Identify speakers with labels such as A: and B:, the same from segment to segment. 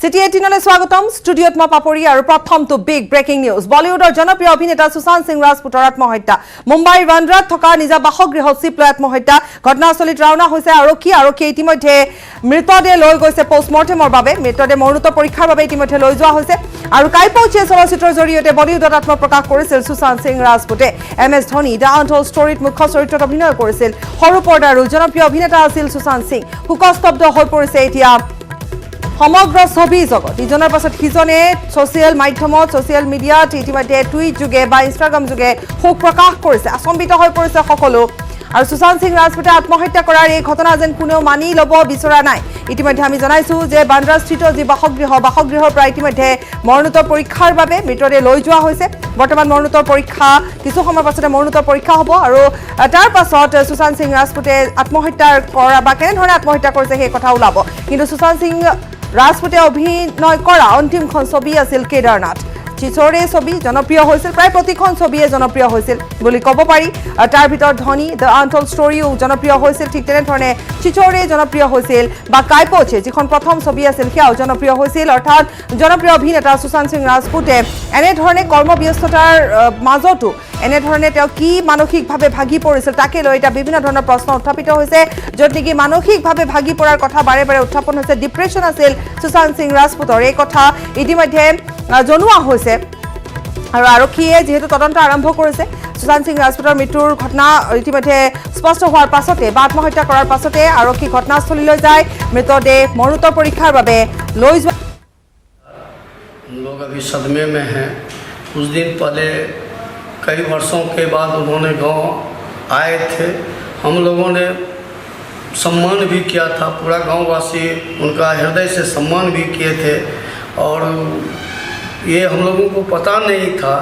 A: City 18 স্বাগতম স্টুডিওত মই পাপৰি আৰু প্ৰথমটো বিগ ব্ৰেকিং নিউজ বলিউডৰ জনপ্ৰিয় অভিনেতা সুশান্ত সিং ৰাজপুতৰ আত্মহত্যা মুম্বাইৰ বান্দ্ৰাত থকা নিজা বাসগৃহ চিপ্লৈ আত্মহত্যা ঘটনাস্থলীত ৰাওনা হৈছে আৰক্ষী ইতিমধ্যে মৃতদেহ লৈ গৈছে পোষ্টমৰ্টেমৰ বাবে মৃতদেহ মৰণোত্তৰ পৰীক্ষাৰ বাবে ইতিমধ্যে লৈ যোৱা হৈছে আৰু কাইপৌচে চলচ্চিত্ৰৰ জৰিয়তে বলিউডত আত্মপ্ৰকাশ কৰিছিল সুশান্ত সিং ৰাজপুতে MS ধোনী দ্য আনটোল্ড ষ্টৰীত মুখ্য চৰিত্ৰত অভিনয় কৰিছিল সৰু পৰ্দাৰ জনপ্ৰিয় অভিনেতা আছিল সুশান্ত সিং শোকস্তব্ধ হৈ পৰিছে এতিয়া সমগ্ৰ ছবি জগত ইজনৰ পাছত সিজনে সোশ্যাল মাধ্যমত সোশ্যাল মিডিয়াত ইতিমধ্যে টুইট যোগে বা ইনষ্টাগ্ৰাম যোগে শোক প্ৰকাশ কৰিছে আচম্বিত হৈ পৰিছে সকলো আৰু সুশান্ত সিং ৰাজপুতে আত্মহত্যা কৰাৰ এই ঘটনা যেন কোনেও মানি ল'ব বিচৰা নাই ইতিমধ্যে আমি জনাইছো যে বান্দ্ৰাস্থিত যি বাসগৃহৰ পৰা ইতিমধ্যে মৰণোত্তৰ পৰীক্ষাৰ বাবে মৃতদেহ লৈ যোৱা হৈছে বৰ্তমান মৰণোত্তৰ পৰীক্ষা কিছু সময়ৰ পাছতে মৰণোত্তৰ পৰীক্ষা হ'ব আৰু তাৰ পাছত সুশান্ত সিং ৰাজপুতে আত্মহত্যা কৰা বা কেনেধৰণে আত্মহত্যা কৰিছে সেই কথা ওলাব কিন্তু সুশান্ত সিং ৰাজপুতে অভিনয় কৰা অন্তিমখন ছবি আছিল কেদাৰনাথ চিচৰে ছবি জনপ্ৰিয় হৈছিল প্ৰায় প্ৰতিখন ছবিয়ে জনপ্ৰিয় হৈছিল বুলি ক'ব পাৰি তাৰ ভিতৰত ধনী দ্য আনটোল্ড ষ্টৰীও জনপ্ৰিয় হৈছিল ঠিক তেনেধৰণে চিচৰে জনপ্ৰিয় হৈছিল বা কাইপৌচে যিখন প্ৰথম ছবি আছিল সেয়াও জনপ্ৰিয় হৈছিল অৰ্থাৎ জনপ্ৰিয় অভিনেতা সুশান্ত সিং ৰাজপুতে এনেধৰণে কৰ্মব্যস্ততাৰ মাজতো এনেধৰণে তেওঁ কি মানসিকভাৱে ভাগি পৰিছিল তাকে লৈ এটা বিভিন্ন ধৰণৰ প্ৰশ্ন উত্থাপিত হৈছে য'ত নেকি মানসিকভাৱে ভাগি পৰাৰ কথা বাৰে বাৰে উত্থাপন হৈছে ডিপ্ৰেশ্যন আছিল সুশান্ত সিং ৰাজপুতৰ এই কথা ইতিমধ্যে জনোৱা হৈছে আৰু আৰক্ষীয়ে যেহেতু তদন্ত আৰম্ভ কৰিছে সুশান্ত সিং ৰাজপুতৰ মৃত্যুৰ ঘটনা ইতিমধ্যে স্পষ্ট হোৱাৰ পাছতে বা আত্মহত্যা কৰাৰ পাছতে আৰক্ষী ঘটনাস্থলীলৈ যায় মৃতদেহ মৰণোত্তৰ পৰীক্ষাৰ বাবে লৈ যোৱা
B: हम लोग अभी सदमे में हैं कुछ दिन पहले कई वर्षों के बाद उन्होंने गांव आए थे हम लोगों ने सम्मान भी किया था पूरा गांववासी उनका हृदय से सम्मान भी किए थे और ये हम लोगों को पता नहीं था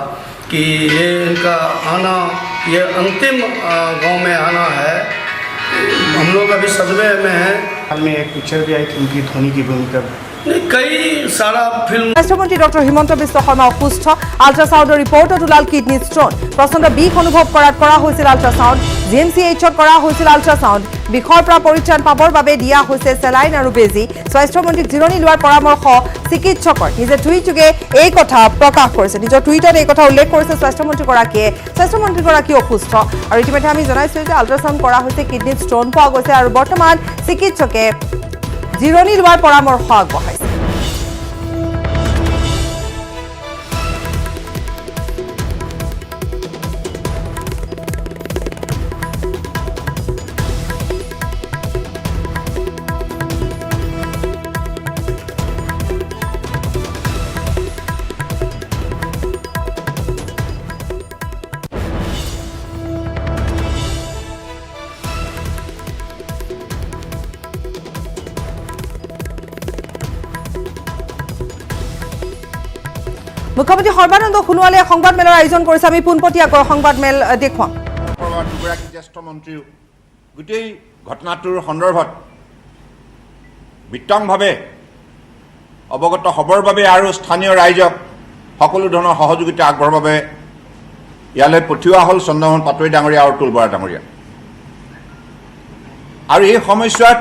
B: कि ये इनका आना ये अंतिम गांव में आना है हम लोग अभी सदमे में हैं
C: में एक पिक्चर भी आई थी उनकी धोनी की भूमिका
B: कई सारा फिल्म
A: স্বাস্থ্যমন্ত্ৰী ডক্টৰ হিমন্ত বিশ্ব শৰ্মা অসুস্থ আল্ট্ৰাসাউণ্ডৰ ৰিপৰ্টত ওলাল কিডনী ষ্ট'ন প্ৰচণ্ড বিষ অনুভৱ কৰা হৈছিল আল্ট্ৰাসাউণ্ড GMCHত কৰা হৈছিল আল্ট্ৰাসাউণ্ড বিষৰ পৰা পৰিত্ৰাণ পাবৰ বাবে দিয়া হৈছে চেলাইন আৰু বেজী স্বাস্থ্যমন্ত্ৰীক জিৰণি লোৱাৰ পৰামৰ্শ চিকিৎসকৰ নিজে টুইটযোগে এই কথা প্ৰকাশ কৰিছে নিজৰ টুইটত এই কথা উল্লেখ কৰিছে স্বাস্থ্যমন্ত্ৰীগৰাকী অসুস্থ আৰু ইতিমধ্যে আমি জনাইছোঁ যে আল্ট্ৰাসাউণ্ড কৰা হৈছে কিডনীত ষ্ট'ন পোৱা গৈছে আৰু বৰ্তমান চিকিৎসকে জিৰণি লোৱাৰ পৰামৰ্শ আগবঢ়াইছে মুখ্যমন্ত্ৰী সৰ্বানন্দ সোণোৱালে সংবাদ মেলৰ আয়োজন কৰিছে আমি পোনপটীয়াকৈ সংবাদ মেল দেখুৱাম
D: দুগৰাকী জ্যেষ্ঠ মন্ত্ৰী গোটেই ঘটনাটোৰ সন্দৰ্ভত বিতংভাৱে অৱগত হ'বৰ বাবে আৰু স্থানীয় ৰাইজক সকলো ধৰণৰ সহযোগিতা আগবঢ়াবৰ বাবে ইয়ালৈ পঠিওৱা হ'ল চন্দ্ৰমোহন পাটোৱাৰী ডাঙৰীয়া আৰু অতুল বৰা ডাঙৰীয়া আৰু এই সময়ছোৱাত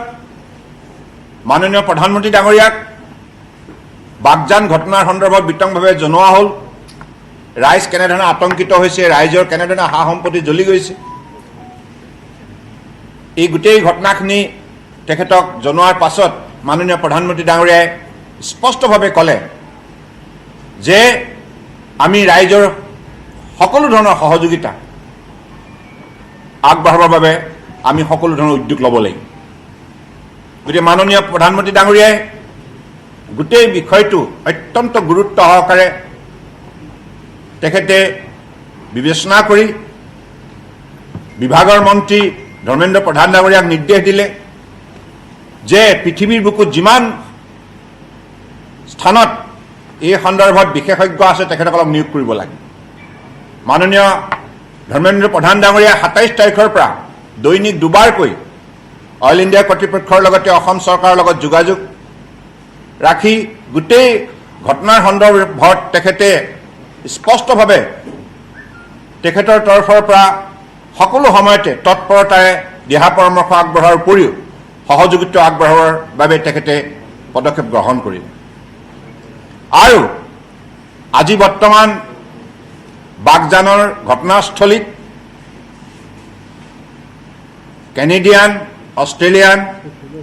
D: মাননীয় প্ৰধানমন্ত্ৰী ডাঙৰীয়াক বাগজান ঘটনাৰ সন্দৰ্ভত বিতংভাৱে জনোৱা হ'ল ৰাইজ কেনেধৰণে আতংকিত হৈছে ৰাইজৰ কেনেধৰণে সা সম্পত্তি জ্বলি গৈছে এই গোটেই ঘটনাখিনি তেখেতক জনোৱাৰ পাছত মাননীয় প্ৰধানমন্ত্ৰী ডাঙৰীয়াই স্পষ্টভাৱে ক'লে যে আমি ৰাইজৰ সকলো ধৰণৰ সহযোগিতা আগবঢ়াবৰ বাবে আমি সকলো ধৰণৰ উদ্যোগ ল'ব লাগিব গতিকে মাননীয় প্ৰধানমন্ত্ৰী ডাঙৰীয়াই গোটেই বিষয়টো অত্যন্ত গুৰুত্ব সহকাৰে তেখেতে বিবেচনা কৰি বিভাগৰ মন্ত্ৰী ধৰ্মেন্দ্ৰ প্ৰধান ডাঙৰীয়াক নিৰ্দেশ দিলে যে পৃথিৱীৰ বুকুত যিমান স্থানত এই সন্দৰ্ভত বিশেষজ্ঞ আছে তেখেতসকলক নিয়োগ কৰিব লাগে মাননীয় ধৰ্মেন্দ্ৰ প্ৰধান ডাঙৰীয়া 27 তাৰিখৰ পৰা দৈনিক দুবাৰকৈ অইল ইণ্ডিয়া কৰ্তৃপক্ষৰ লগতে অসম চৰকাৰৰ লগত যোগাযোগ ৰাখি গোটেই ঘটনাৰ সন্দৰ্ভত তেখেতে স্পষ্টভাৱে তেখেতৰ তৰফৰ পৰা সকলো সময়তে তৎপৰতাৰে দিহা পৰামৰ্শ আগবঢ়াৰ উপৰিও সহযোগিতা আগবঢ়াবৰ বাবে তেখেতে পদক্ষেপ গ্ৰহণ কৰিলে আৰু আজি বৰ্তমান বাগজানৰ ঘটনাস্থলীত কেনেডিয়ান, অষ্ট্ৰেলিয়ান,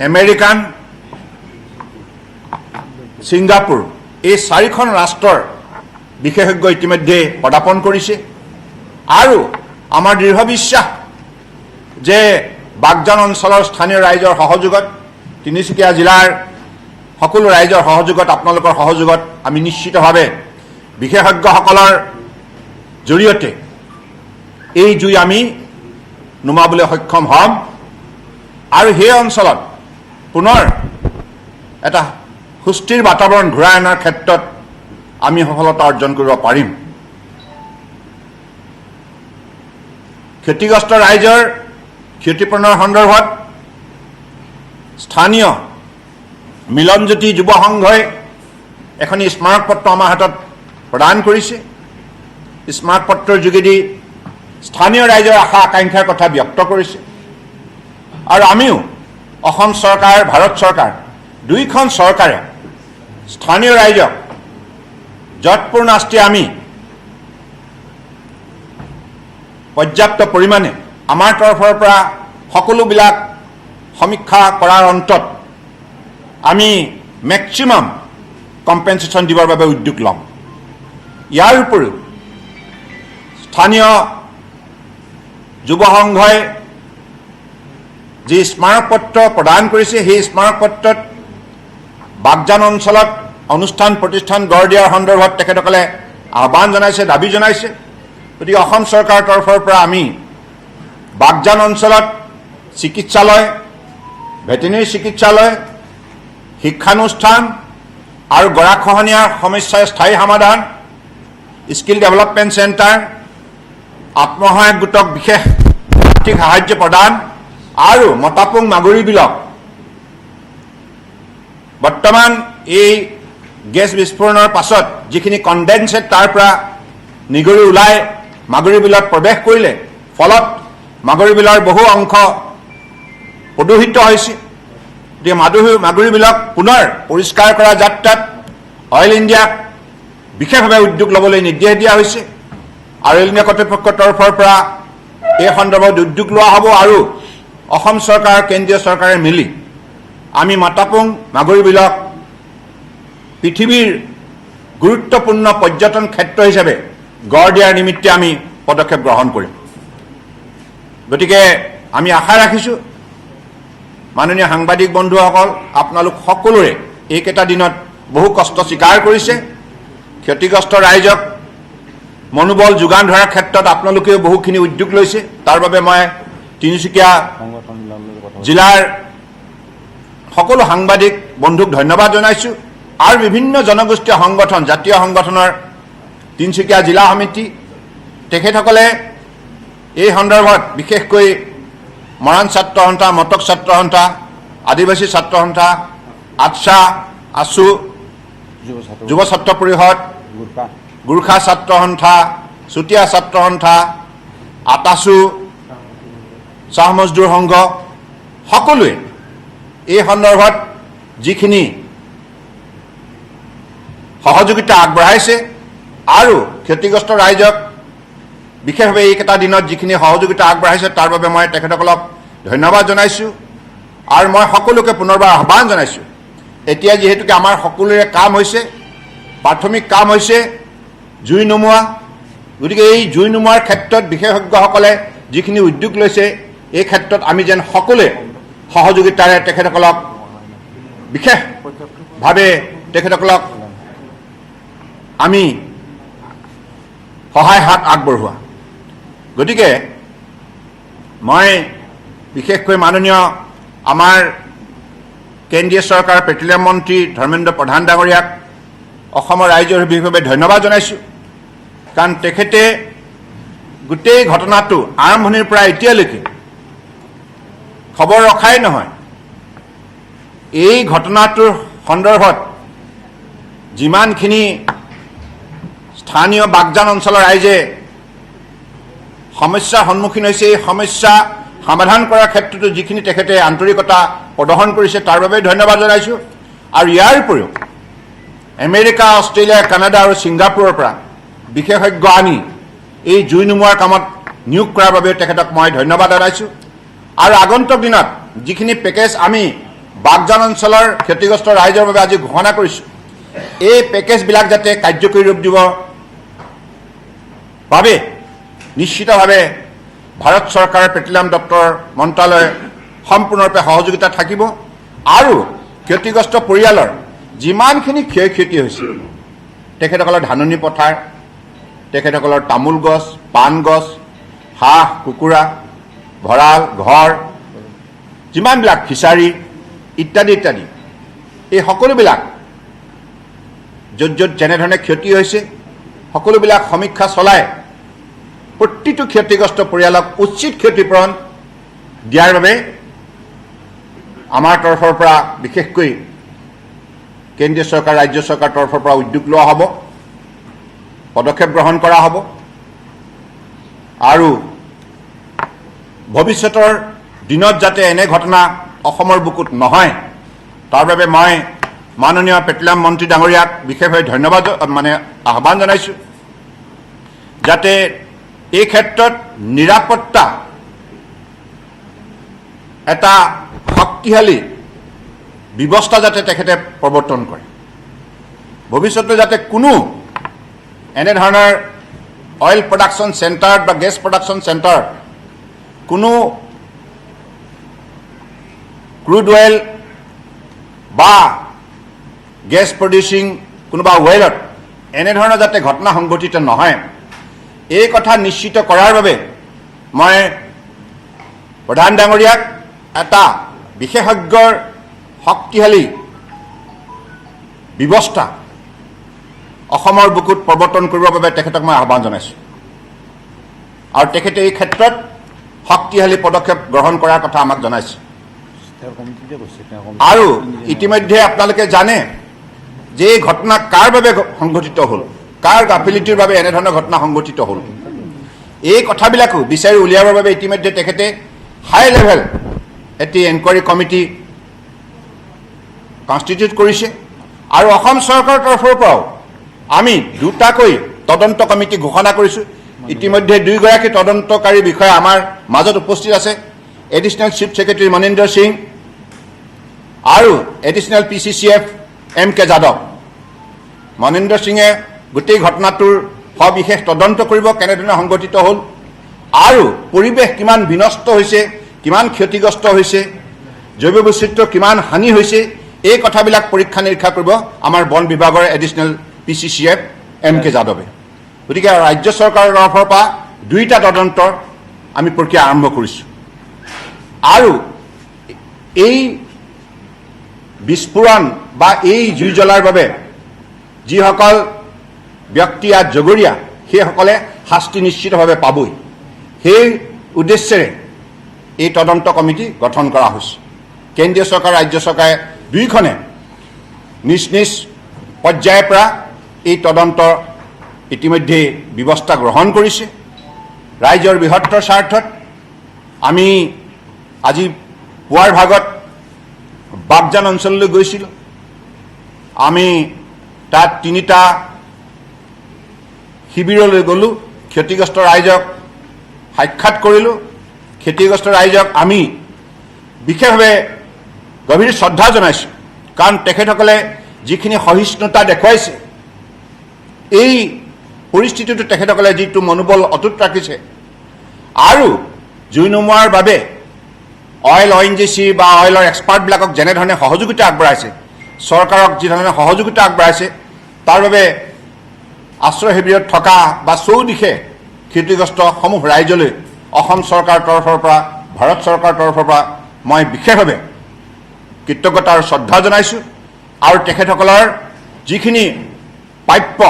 D: আমেৰিকান, ছিংগাপুৰ এই 4খন ৰাষ্ট্ৰৰ বিশেষজ্ঞ ইতিমধ্যে পদাৰ্পণ কৰিছে আৰু আমাৰ দৃঢ় বিশ্বাস যে বাগজান অঞ্চলৰ স্থানীয় ৰাইজৰ সহযোগত তিনিচুকীয়া জিলাৰ সকলো ৰাইজৰ সহযোগত আপোনালোকৰ সহযোগত আমি নিশ্চিতভাৱে বিশেষজ্ঞসকলৰ জৰিয়তে এই জুই আমি নুমাবলৈ সক্ষম হ'ম আৰু সেই অঞ্চলত পুনৰ এটা সুস্থিৰ বাতাবৰণ ঘূৰাই অনাৰ ক্ষেত্ৰত আমি সফলতা অৰ্জন কৰিব পাৰিম। ক্ষতিগ্ৰস্ত ৰাইজৰ ক্ষতিপূৰণৰ সন্দৰ্ভত স্থানীয় মিলনজ্যোতি যুৱ সংঘই এখন স্মাৰকপত্ৰ আমাৰ হাতত প্ৰদান কৰিছে। স্মাৰকপত্ৰৰ যোগেদি স্থানীয় ৰাইজৰ আশা আকাংক্ষাৰ কথা ব্যক্ত কৰিছে আৰু আমিও অসম চৰকাৰ, ভাৰত চৰকাৰ দুইখন চৰকাৰে স্থানীয় ৰাইজক যৎপূৰ নাস্তি আমি পৰ্যাপ্ত পৰিমাণে আমাৰ তৰফৰ পৰা সকলোবিলাক সমীক্ষা কৰাৰ অন্তত আমি মেক্সিমাম কম্পেনচেশ্যন দিবৰ বাবে উদ্যোগ ল'ম। ইয়াৰ উপৰিও স্থানীয় যুৱ সংঘই যি স্মাৰকপত্ৰ প্ৰদান কৰিছে সেই স্মাৰকপত্ৰত বাগজান অঞ্চলত অনুষ্ঠান প্ৰতিষ্ঠান গঢ় দিয়াৰ সন্দৰ্ভত তেখেতসকলে আহ্বান জনাইছে, দাবী জনাইছে। গতিকে অসম চৰকাৰৰ তৰফৰ পৰা আমি বাগজান অঞ্চলত চিকিৎসালয়, ভেটেনেৰী চিকিৎসালয়, শিক্ষানুষ্ঠান আৰু গৰাখহনীয়াৰ সমস্যাৰ স্থায়ী সমাধান, স্কিল ডেভেলপমেণ্ট চেণ্টাৰ, আত্মসহায়ক গোটক বিশেষ আৰ্থিক সাহায্য প্ৰদান আৰু মতাপুং মাগুৰী বিলক বৰ্তমান এই গেছ বিস্ফোৰণৰ পাছত যিখিনি কণ্ডেনছেট তাৰ পৰা নিগৰি ওলাই মাগুৰী বিলত প্ৰৱেশ কৰিলে ফলত মাগুৰী বিলৰ বহু অংশ প্ৰদূষিত হৈছে। গতিকে মাগুৰী বিলক পুনৰ পৰিষ্কাৰ কৰা যাত্ৰাত অইল ইণ্ডিয়াক বিশেষভাৱে উদ্যোগ ল'বলৈ নিৰ্দেশ দিয়া হৈছে আৰু অইল ইণ্ডিয়া কৰ্তৃপক্ষৰ তৰফৰ পৰা এই সন্দৰ্ভত উদ্যোগ লোৱা হ'ব আৰু অসম চৰকাৰ, কেন্দ্ৰীয় চৰকাৰে মিলি আমি মতাপুং মাগুৰী বিলক পৃথিৱীৰ গুৰুত্বপূৰ্ণ পৰ্যটন ক্ষেত্ৰ হিচাপে গঢ় দিয়াৰ নিমিত্তে আমি পদক্ষেপ গ্ৰহণ কৰিম। গতিকে আমি আশা ৰাখিছোঁ মাননীয় সাংবাদিক বন্ধুসকল, আপোনালোক সকলোৰে এইকেইটা দিনত বহু কষ্ট স্বীকাৰ কৰিছে। ক্ষতিগ্ৰস্ত ৰাইজক মনোবল যোগান ধৰাৰ ক্ষেত্ৰত আপোনালোকেও বহুখিনি উদ্যোগ লৈছে। তাৰ বাবে মই তিনিচুকীয়া জিলাৰ সকলো সাংবাদিক বন্ধুক ধন্যবাদ জনাইছোঁ আৰু বিভিন্ন জনগোষ্ঠীয় সংগঠন, জাতীয় সংগঠনৰ তিনিচুকীয়া জিলা সমিতি তেখেতসকলে এই সন্দৰ্ভত বিশেষকৈ মৰাণ ছাত্ৰ সন্থা, মটক ছাত্ৰ সন্থা, আদিবাসী ছাত্ৰ সন্থা, আটছা, আছু, যুৱ ছাত্ৰ পৰিষদ, গোৰ্খা ছাত্ৰ সন্থা, চুতীয়া ছাত্ৰ সন্থা, আটাছু, চাহ মজদুৰ সংঘ সকলোৱে এই সন্দৰ্ভত যিখিনি সহযোগিতা আগবঢ়াইছে আৰু ক্ষতিগ্ৰস্ত ৰাইজক বিশেষভাৱে এইকেইটা দিনত যিখিনি সহযোগিতা আগবঢ়াইছে তাৰ বাবে মই তেখেতসকলক ধন্যবাদ জনাইছোঁ আৰু মই সকলোকে পুনৰবাৰ আহ্বান জনাইছোঁ। এতিয়া যিহেতুকে আমাৰ সকলোৰে কাম হৈছে, প্ৰাথমিক কাম হৈছে জুই নুমুৱা। গতিকে এই জুই নুমুৱাৰ ক্ষেত্ৰত বিশেষজ্ঞসকলে যিখিনি উদ্যোগ লৈছে এই ক্ষেত্ৰত আমি যেন সকলোৱে সহযোগিতাৰে তেখেতসকলক বিশেষভাৱে তেখেতসকলক আমি সহায় হাত আগবঢ়োৱা। গতিকে মই বিশেষকৈ মাননীয় আমাৰ কেন্দ্ৰীয় চৰকাৰৰ পেট্ৰলিয়াম মন্ত্ৰী ধৰ্মেন্দ্ৰ প্ৰধান ডাঙৰীয়াক অসমৰ ৰাইজৰ বিশেষভাৱে ধন্যবাদ জনাইছোঁ, কাৰণ তেখেতে গোটেই ঘটনাটো আৰম্ভণিৰ পৰা এতিয়ালৈকে খবৰ ৰখাই নহয়, এই ঘটনাটোৰ সন্দৰ্ভত যিমানখিনি স্থানীয় বাগজান অঞ্চলৰ ৰাইজে সমস্যাৰ সন্মুখীন হৈছে এই সমস্যা সমাধান কৰাৰ ক্ষেত্ৰতো যিখিনি তেখেতে আন্তৰিকতা প্ৰদৰ্শন কৰিছে তাৰ বাবে ধন্যবাদ জনাইছোঁ। আৰু ইয়াৰ উপৰিও আমেৰিকা, অষ্ট্ৰেলিয়া, কানাডা আৰু ছিংগাপুৰৰ পৰা বিশেষজ্ঞ আনি এই জুই নুমুৱাৰ কামত নিয়োগ কৰাৰ বাবে তেখেতক মই ধন্যবাদ জনাইছোঁ। আৰু আগন্তুক দিনত যিখিনি পেকেজ আমি বাগজান অঞ্চলৰ ক্ষতিগ্ৰস্ত ৰাইজৰ বাবে আজি ঘোষণা কৰিছোঁ, এই পেকেজবিলাক যাতে কাৰ্যকৰী ৰূপ দিব বাবে নিশ্চিতভাৱে ভাৰত চৰকাৰৰ পেট্ৰলিয়াম দপ্তৰ মন্ত্ৰালয় সম্পূৰ্ণৰূপে সহযোগিতা থাকিব আৰু ক্ষতিগ্ৰস্ত পৰিয়ালৰ যিমানখিনি ক্ষয় ক্ষতি হৈছে, তেখেতসকলৰ ধাননি পথাৰ, তেখেতসকলৰ তামোল গছ, পাণ গছ, হাঁহ, কুকুৰা, ভঁৰাল, ঘৰ, যিমানবিলাক ফিচাৰী ইত্যাদি ইত্যাদি, এই সকলোবিলাক য'ত য'ত যেনেধৰণে ক্ষতি হৈছে সকলোবিলাক সমীক্ষা চলাই প্ৰতিটো ক্ষতিগ্ৰস্ত পৰিয়ালক উচিত ক্ষতিপূৰণ দিয়াৰ বাবে আমাৰ তৰফৰ পৰা বিশেষকৈ কেন্দ্ৰীয় চৰকাৰ, ৰাজ্য চৰকাৰৰ তৰফৰ পৰা উদ্যোগ লোৱা হ'ব, পদক্ষেপ গ্ৰহণ কৰা হ'ব আৰু ভৱিষ্যতৰ দিনত যাতে এনে ঘটনা অসমৰ বুকুত নহয় তাৰ বাবে মই মাননীয় পেট্ৰলিয়াম মন্ত্ৰী ডাঙৰীয়াক বিশেষভাৱে ধন্যবাদ আহ্বান জনাইছোঁ, যাতে এই ক্ষেত্ৰত নিৰাপত্তা এটা শক্তিশালী ব্যৱস্থা যাতে তেখেতে প্ৰৱৰ্তন কৰে। ভৱিষ্যতে যাতে কোনো এনেধৰণৰ অইল প্ৰডাকশ্যন চেণ্টাৰ বা গেছ প্ৰডাকশ্যন চেণ্টাৰ, কোনো ক্ৰুড অইল বা গেছ প্ৰডিউচিং কোনোবা ৱেলত এনেধৰণৰ যাতে ঘটনা সংঘটিত নহয়, এই কথা নিশ্চিত কৰাৰ বাবে মই প্ৰধান ডাঙৰীয়াক এটা বিশেষজ্ঞৰ শক্তিশালী ব্যৱস্থা অসমৰ বুকুত প্ৰৱৰ্তন কৰিবৰ বাবে তেখেতক মই আহ্বান জনাইছোঁ আৰু তেখেতে এই ক্ষেত্ৰত শক্তিশালী পদক্ষেপ গ্ৰহণ কৰাৰ কথা আমাক জনাইছে। আৰু ইতিমধ্যে আপোনালোকে জানে যে এই ঘটনা কাৰ বাবে সংঘটিত হ'ল, কাৰ গাফিলতিৰ বাবে এনেধৰণৰ ঘটনা সংঘটিত হ'ল, এই কথাবিলাকো বিচাৰি উলিয়াবৰ বাবে ইতিমধ্যে তেখেতে হাই লেভেল এটি এনকুৱাৰী কমিটি কনষ্টিটিউট কৰিছে আৰু অসম চৰকাৰৰ তৰফৰ পৰাও আমি দুটাকৈ তদন্ত কমিটি ঘোষণা কৰিছোঁ। ইতিমধ্যে দুইগৰাকী তদন্তকাৰী বিষয়া আমাৰ মাজত উপস্থিত আছে, additional chief secretary Maninder Singh আৰু additional PCCF MK Yadav. Maninder সিঙে গোটেই ঘটনাটোৰ সবিশেষ তদন্ত কৰিব, কেনেধৰণে সংঘটিত হ'ল আৰু পৰিৱেশ কিমান বিনষ্ট হৈছে, কিমান ক্ষতিগ্ৰস্ত হৈছে, জৈৱ বৈচিত্ৰ্য কিমান হানি হৈছে, এই কথাবিলাক পৰীক্ষা নিৰীক্ষা কৰিব আমাৰ বন বিভাগৰ এডিশ্যনেল PCCF MK যাদৱে। গতিকে ৰাজ্য চৰকাৰৰ তৰফৰ পৰা দুইটা তদন্তৰ আমি প্ৰক্ৰিয়া আৰম্ভ কৰিছোঁ আৰু এই বিস্ফোৰণ বা এই জুই জ্বলাৰ বাবে যিসকল ব্যক্তি ইয়াত জগৰীয়া সেইসকলে শাস্তি নিশ্চিতভাৱে পাবই, সেই উদ্দেশ্যেৰে এই তদন্ত কমিটি গঠন কৰা হৈছে। কেন্দ্ৰীয় চৰকাৰ, ৰাজ্য চৰকাৰে দুইখনে নিজ নিজ পৰ্যায়ৰ পৰা এই তদন্তৰ ইতিমধ্যে ব্যৱস্থা গ্ৰহণ কৰিছে। ৰাইজৰ বৃহত্তৰ স্বাৰ্থত আমি আজি পুৱাৰ ভাগত বাগজান অঞ্চললৈ গৈছিলোঁ। আমি তাত 3টা শিবিৰলৈ গ'লোঁ, ক্ষতিগ্ৰস্ত ৰাইজক সাক্ষাৎ কৰিলোঁ। ক্ষতিগ্ৰস্ত ৰাইজক আমি বিশেষভাৱে গভীৰ শ্ৰদ্ধা জনাইছোঁ, কাৰণ তেখেতসকলে যিখিনি সহিষ্ণুতা দেখুৱাইছে, এই পৰিস্থিতিটো তেখেতসকলে যিটো মনোবল অটুট ৰাখিছে আৰু জুই নুমুৱাৰ বাবে অইল ONGC বা অইলৰ এক্সপাৰ্টবিলাকক যেনেধৰণে সহযোগিতা আগবঢ়াইছে, চৰকাৰক যিধৰণে সহযোগিতা আগবঢ়াইছে, তাৰ বাবে আশ্ৰয় শিবিৰত থকা বা চৌদিশে ক্ষতিগ্ৰস্তসমূহ ৰাইজলৈ অসম চৰকাৰৰ তৰফৰ পৰা, ভাৰত চৰকাৰৰ তৰফৰ পৰা মই বিশেষভাৱে কৃতজ্ঞতা আৰু শ্ৰদ্ধা জনাইছোঁ আৰু তেখেতসকলৰ যিখিনি প্ৰাপ্য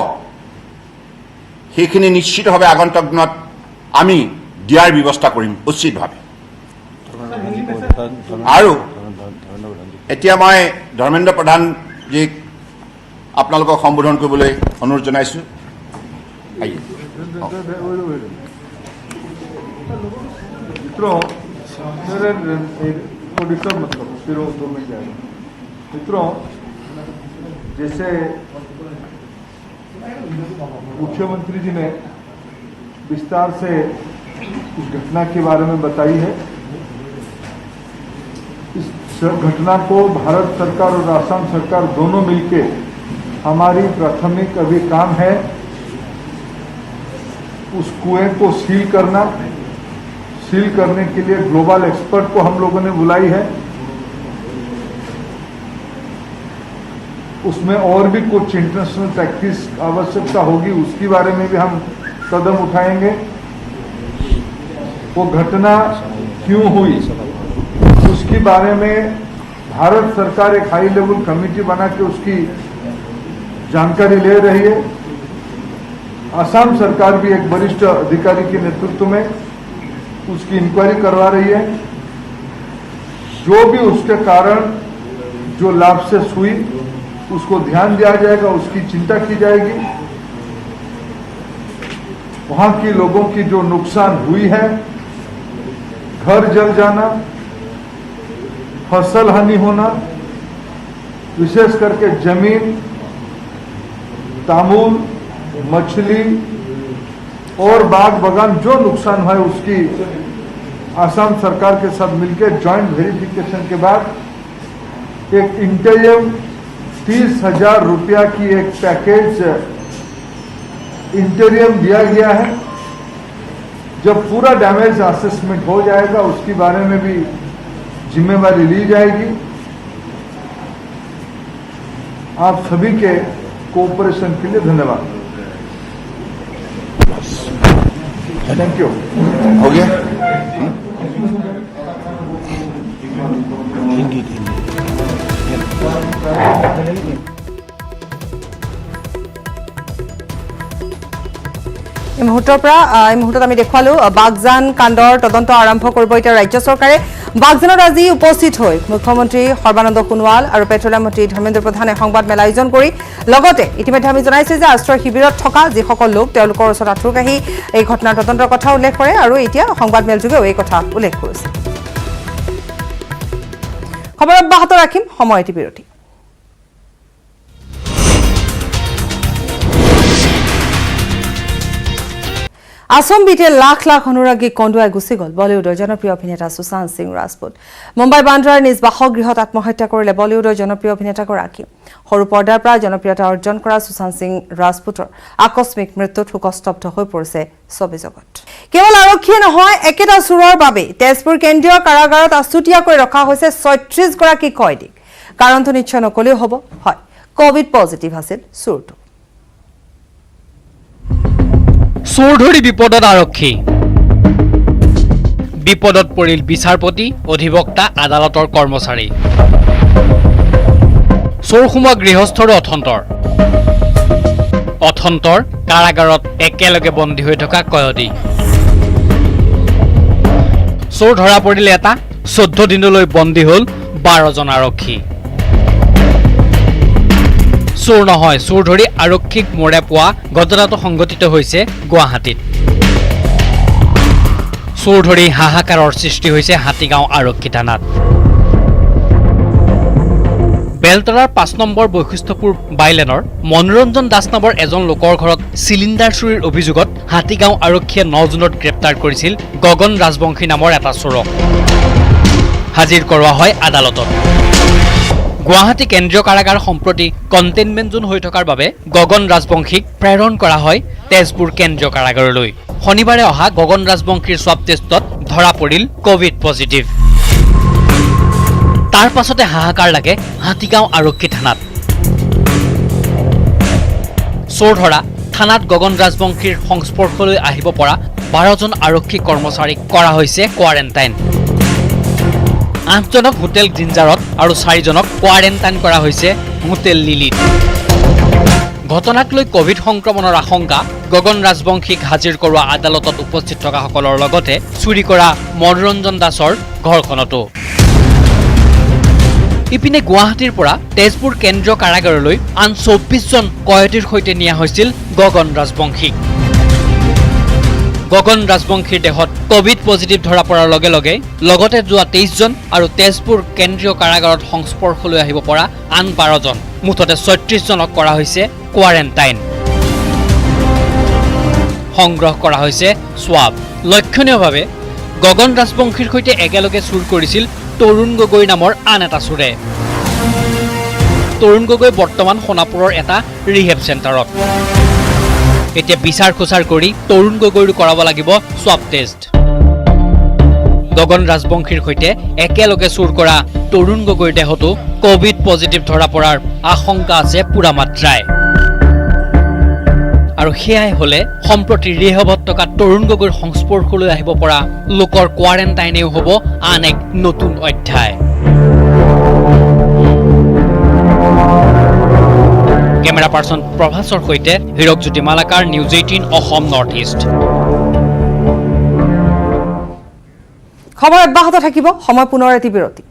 D: সেইখিনি নিশ্চিতভাৱে আগন্তুক দিনত আমি দিয়াৰ ব্যৱস্থা কৰিম উচিতভাৱে। আৰু এতিয়া মই ধৰ্মেন্দ্ৰ প্ৰধানজীক আপোনালোকক সম্বোধন কৰিবলৈ অনুৰোধ জনাইছোঁ।
E: मित्रों जैसे मुख्यमंत्री जी ने विस्तार से इस घटना के बारे में बताई है। इस घटना को भारत सरकार और असम सरकार दोनों मिलके हमारी प्राथमिक अभी काम है उस कुएं को सील करना। सील करने के लिए ग्लोबल एक्सपर्ट को हम लोगों ने बुलाई है। उसमें और भी कुछ इंटरनेशनल प्रैक्टिस आवश्यकता होगी, उसके बारे में भी हम कदम उठाएंगे। वो घटना क्यों हुई उसके बारे में भारत सरकार एक हाई लेवल कमेटी बना के उसकी जानकारी ले रही है। असम सरकार भी एक वरिष्ठ अधिकारी के नेतृत्व में उसकी इंक्वायरी करवा रही है। जो भी उसके कारण जो लाभ से हुई उसको ध्यान दिया जाएगा, उसकी चिंता की जाएगी। वहां के लोगों की जो नुकसान हुई है, घर जल जाना, फसल हानि होना, विशेष करके जमीन, तामूल, मछली और बाग बगान जो नुकसान हुआ है उसकी असम सरकार के साथ मिलकर जॉइंट वेरिफिकेशन के बाद एक इंटरियम 30,000 रुपया की एक पैकेज इंटरियम दिया गया है। जब पूरा डैमेज असेसमेंट हो जाएगा उसके बारे में भी जिम्मेवारी ली जाएगी। आप सभी के कोऑपरेशन के लिए धन्यवाद। Thank you.
D: हो गया?
A: এই মুহূৰ্তত আমি দেখুৱালো বাগজান কাণ্ডৰ তদন্ত আৰম্ভ কৰিব এতিয়া ৰাজ্য চৰকাৰে। বাগজানত আজি উপস্থিত হৈ মুখ্যমন্ত্ৰী সৰ্বানন্দ সোণোৱাল আৰু পেট্ৰলিয়াম মন্ত্ৰী ধৰ্মেন্দ্ৰ প্ৰধানে সংবাদ মেল আয়োজন কৰি লগতে ইতিমধ্যে আমি জনাইছো যে আশ্ৰয় শিবিৰত থকা যিসকল লোক তেওঁলোকৰ ওচৰত আঁঠুৰ কাঢ়ি এই ঘটনাৰ তদন্তৰ কথা উল্লেখ কৰে আৰু এতিয়া সংবাদ মেলযোগেও এই কথা উল্লেখ কৰিছে। খবৰ অব্যাহত ৰাখিম, সময় এটি বিৰতি। আসম্বিতে লাখ লাখ অনুৰাগীক কন্দুৱাই গুচি গ'ল বলিউডৰ জনপ্ৰিয় অভিনেতা সুশান্ত সিং ৰাজপুত। মুম্বাই বান্দ্ৰাৰ নিজ বাসগৃহত আত্মহত্যা কৰিলে বলিউডৰ জনপ্ৰিয় অভিনেতাগৰাকী। সৰু পৰ্দাৰ পৰা জনপ্ৰিয়তা অৰ্জন কৰা সুশান্ত সিং ৰাজপুতৰ আকস্মিক মৃত্যুত শোকস্তব্ধ হৈ পৰিছে ছবি জগত। কেৱল আৰক্ষীয়ে নহয়, একেটা চুৰৰ বাবে তেজপুৰ কেন্দ্ৰীয় কাৰাগাৰত আছুতীয়াকৈ ৰখা হৈছে ৩৬ গৰাকী কয়দীক। কাৰণটো নিশ্চয় নকলেও হ'ব, হয় কোভিড পজিটিভ আছিল চুৰটো।
F: চোৰ ধৰি বিপদত আৰক্ষী, বিপদত পৰিল বিচাৰপতি, অধিবক্তা, আদালতৰ কৰ্মচাৰী। চোৰ সোমোৱা গৃহস্থৰো অথন্তৰ কাৰাগাৰত একেলগে বন্দী হৈ থকা কয়দী। চোৰ ধৰা পৰিল এটা, 14 দিনলৈ বন্দী হ'ল 12 জন আৰক্ষী। চোৰ নহয়, চোৰ ধৰি আৰক্ষীক মৰে পোৱা ঘটনাটো সংঘটিত হৈছে গুৱাহাটীত। চোৰ ধৰি হাহাকাৰৰ সৃষ্টি হৈছে হাতীগাঁও আৰক্ষী থানাত। বেলতলাৰ 5 নম্বৰ বৈশিষ্ট্যপুৰ বাইলেনৰ মনোৰঞ্জন দাস নামৰ এজন লোকৰ ঘৰত চিলিণ্ডাৰ চুৰিৰ অভিযোগত হাতীগাঁও আৰক্ষীয়ে 9 জুনত গ্ৰেপ্তাৰ কৰিছিল গগন ৰাজবংশী নামৰ এটা চোৰক। হাজিৰ কৰোৱা হয় আদালতত। গুৱাহাটী কেন্দ্ৰীয় কাৰাগাৰ সম্প্ৰতি কণ্টেইনমেণ্ট জোন হৈ থকাৰ বাবে গগন ৰাজবংশীক প্ৰেৰণ কৰা হয় তেজপুৰ কেন্দ্ৰীয় কাৰাগাৰলৈ। শনিবাৰে অহা গগন ৰাজবংশীৰ স্বাব টেষ্টত ধৰা পৰিল কোভিড পজিটিভ। তাৰ পাছতে হাহাকাৰ লাগে হাতীগাঁও আৰক্ষী থানাত। চোৰ ধৰা থানাত গগন ৰাজবংশীৰ সংস্পৰ্শলৈ আহিব পৰা 12 জন আৰক্ষী কৰ্মচাৰীক কৰা হৈছে কোৱাৰেণ্টাইন। 8 জনক হোটেল জিঞ্জাৰত আৰু 4 জনক কোৱাৰেণ্টাইন কৰা হৈছে হোটেল লিলিত। ঘটনাক লৈ কোভিড সংক্ৰমণৰ আশংকা গগন ৰাজবংশীক হাজিৰ কৰোৱা আদালতত উপস্থিত থকাসকলৰ লগতে চুৰি কৰা মনোৰঞ্জন দাসৰ ঘৰখনতো। ইপিনে গুৱাহাটীৰ পৰা তেজপুৰ কেন্দ্ৰীয় কাৰাগাৰলৈ আন 24 জন কয়দীৰ সৈতে নিয়া হৈছিল গগন ৰাজবংশীক। গগন ৰাজবংশীৰ দেহত কোভিড পজিটিভ ধৰা পৰাৰ লগে লগে লগতে যোৱা 23 জন আৰু তেজপুৰ কেন্দ্ৰীয় কাৰাগাৰত সংস্পৰ্শলৈ আহিব পৰা আন 12 জন মুঠতে ৩৬ জনক কৰা হৈছে কোৱাৰেণ্টাইন। সংগ্ৰহ কৰা হৈছে সোৱাব। লক্ষণীয়ভাৱে গগন ৰাজবংশীৰ সৈতে একেলগে চুৰ কৰিছিল তৰুণ গগৈ নামৰ আন এটা চোৰে। তৰুণ গগৈ বৰ্তমান সোণাপুৰৰ এটা ৰিহেব চেণ্টাৰত। এতিয়া বিচাৰ খোচাৰ কৰি তৰুণ গগৈৰো কৰাব লাগিব সোৱাব টেষ্ট। গগন ৰাজবংশীৰ সৈতে একেলগে চুৰ কৰা তৰুণ গগৈৰ দেহতো কোভিড পজিটিভ ধৰা পৰাৰ আশংকা আছে পুৰা মাত্ৰায়। আৰু সেয়াই হলে সম্প্ৰতি ৰিহেবত থকা তৰুণ গগৈৰ সংস্পৰ্শলৈ আহিব পৰা লোকৰ কোৱাৰেণ্টাইনেও হ'ব আন এক নতুন অধ্যায়। কেমেৰা পাৰ্চন প্ৰভাসৰ সৈতে Hirakjyoti Malakar, news 18 Assam north east.
A: খবৰ অব্যাহত থাকিব, সময় পুনৰ এটি বিৰতি।